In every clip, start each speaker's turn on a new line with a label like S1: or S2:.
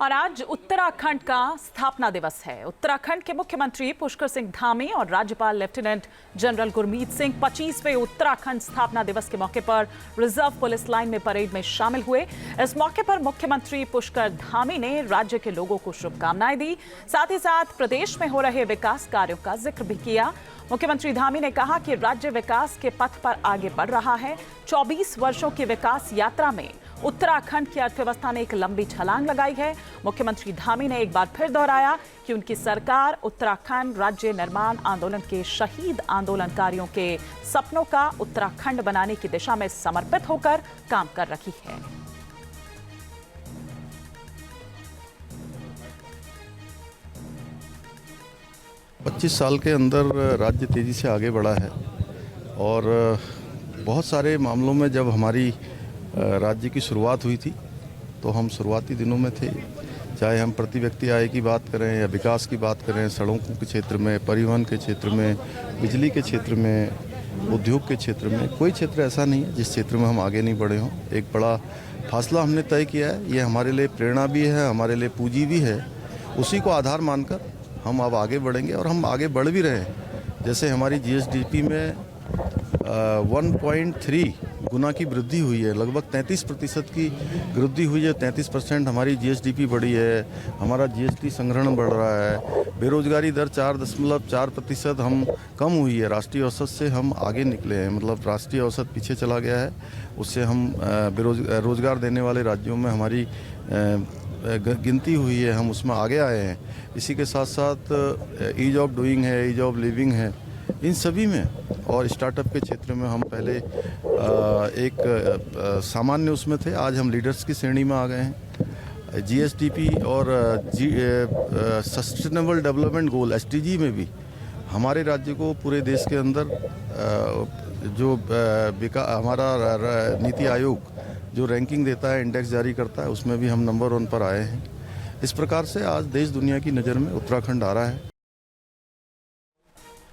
S1: और आज उत्तराखंड का स्थापना दिवस है। उत्तराखंड के मुख्यमंत्री पुष्कर सिंह धामी और राज्यपाल लेफ्टिनेंट जनरल गुरमीत सिंह 25वें उत्तराखंड स्थापना दिवस के मौके पर रिजर्व पुलिस लाइन में परेड में शामिल हुए। इस मौके पर मुख्यमंत्री पुष्कर धामी ने राज्य के लोगों को शुभकामनाएं दी, साथ ही साथ प्रदेश में हो रहे विकास कार्यों का जिक्र भी किया। मुख्यमंत्री धामी ने कहा कि राज्य विकास के पथ पर आगे बढ़ रहा है। 24 वर्षों की विकास यात्रा में उत्तराखंड की अर्थव्यवस्था ने एक लंबी छलांग लगाई है। मुख्यमंत्री धामी ने एक बार फिर दोहराया कि उनकी सरकार उत्तराखंड राज्य निर्माण आंदोलन के शहीद आंदोलनकारियों के सपनों का उत्तराखंड बनाने की दिशा में समर्पित होकर काम कर रही है।
S2: पच्चीस साल के अंदर राज्य तेज़ी से आगे बढ़ा है और बहुत सारे मामलों में जब हमारी राज्य की शुरुआत हुई थी तो हम शुरुआती दिनों में थे, चाहे हम प्रति व्यक्ति आय की बात करें या विकास की बात करें, सड़कों के क्षेत्र में, परिवहन के क्षेत्र में, बिजली के क्षेत्र में, उद्योग के क्षेत्र में, कोई क्षेत्र ऐसा नहीं है जिस क्षेत्र में हम आगे नहीं बढ़े हों। एक बड़ा फासला हमने तय किया है, ये हमारे लिए प्रेरणा भी है, हमारे लिए पूंजी भी है। उसी को आधार मानकर हम अब आगे बढ़ेंगे और हम आगे बढ़ भी रहे हैं। जैसे हमारी जीएसडीपी में 1.3 गुना की वृद्धि हुई है, लगभग 33% की वृद्धि हुई है। 33% हमारी जीएसडीपी बढ़ी है, हमारा जीएसटी संग्रहण बढ़ रहा है। बेरोजगारी दर 4.4% हम कम हुई है, राष्ट्रीय औसत से हम आगे निकले हैं। मतलब राष्ट्रीय औसत पीछे चला गया है, उससे हम रोजगार देने वाले राज्यों में हमारी गिनती हुई है, हम उसमें आगे आए हैं। इसी के साथ साथ ईज ऑफ डूइंग है, ईज ऑफ लिविंग है, इन सभी में और स्टार्टअप के क्षेत्र में हम पहले एक सामान्य उसमें थे, आज हम लीडर्स की श्रेणी में आ गए हैं। जीएसडीपी और सस्टेनेबल डेवलपमेंट गोल एसडीजी में भी हमारे राज्य को पूरे देश के अंदर जो हमारा नीति आयोग जो रैंकिंग देता है, इंडेक्स जारी करता है, उसमें भी हम नंबर 1 पर आए हैं। इस प्रकार से आज देश दुनिया की नज़र में उत्तराखंड आ रहा है।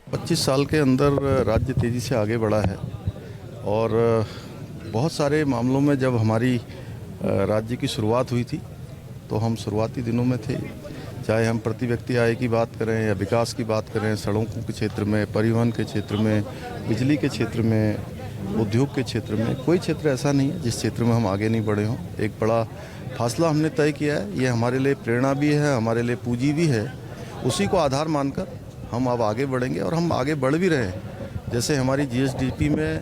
S2: 25 साल के अंदर राज्य तेज़ी से आगे बढ़ा है और बहुत सारे मामलों में जब हमारी राज्य की शुरुआत हुई थी तो हम शुरुआती दिनों में थे, चाहे हम प्रति व्यक्ति आय की बात करें या विकास की बात करें, सड़कों के क्षेत्र में, परिवहन के क्षेत्र में, बिजली के क्षेत्र में, उद्योग के क्षेत्र में, कोई क्षेत्र ऐसा नहीं है जिस क्षेत्र में हम आगे नहीं बढ़े हों। एक बड़ा फासला हमने तय किया है, ये हमारे लिए प्रेरणा भी है, हमारे लिए पूंजी भी है। उसी को आधार मानकर हम अब आगे बढ़ेंगे और हम आगे बढ़ भी रहे हैं। जैसे हमारी जीएसडीपी में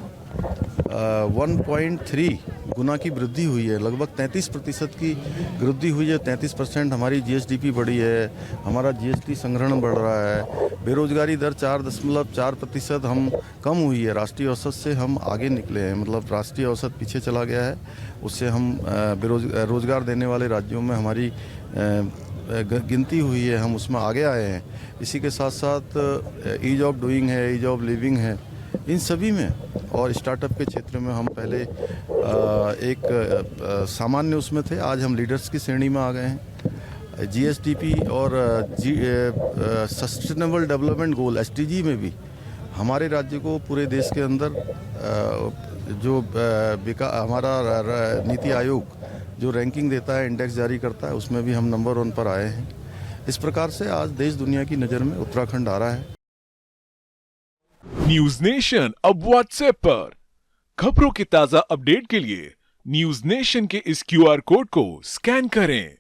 S2: 1.3 गुना की वृद्धि हुई है, लगभग 33% की वृद्धि हुई है। 33% हमारी जीएसडीपी बढ़ी है, हमारा जीएसटी संग्रहण बढ़ रहा है। बेरोजगारी दर 4.4% हम कम हुई है, राष्ट्रीय औसत से हम आगे निकले हैं। मतलब राष्ट्रीय औसत पीछे चला गया है, उससे हम रोजगार देने वाले राज्यों में हमारी गिनती हुई है, हम उसमें आगे आए हैं। इसी के साथ साथ ईज ऑफ डूइंग है, ईज ऑफ लिविंग है, इन सभी में और स्टार्टअप के क्षेत्र में हम पहले एक सामान्य उसमें थे, आज हम लीडर्स की श्रेणी में आ गए हैं। जीएसडीपी और सस्टेनेबल डेवलपमेंट गोल एसडीजी में भी हमारे राज्य को पूरे देश के अंदर जो हमारा नीति आयोग जो रैंकिंग देता है, इंडेक्स जारी करता है, उसमें भी हम नंबर 1 पर आए हैं। इस प्रकार से आज देश दुनिया की नज़र में उत्तराखंड आ रहा है।
S3: न्यूज नेशन अब व्हाट्सएप पर खबरों के ताजा अपडेट के लिए न्यूज नेशन के इस क्यूआर कोड को स्कैन करें।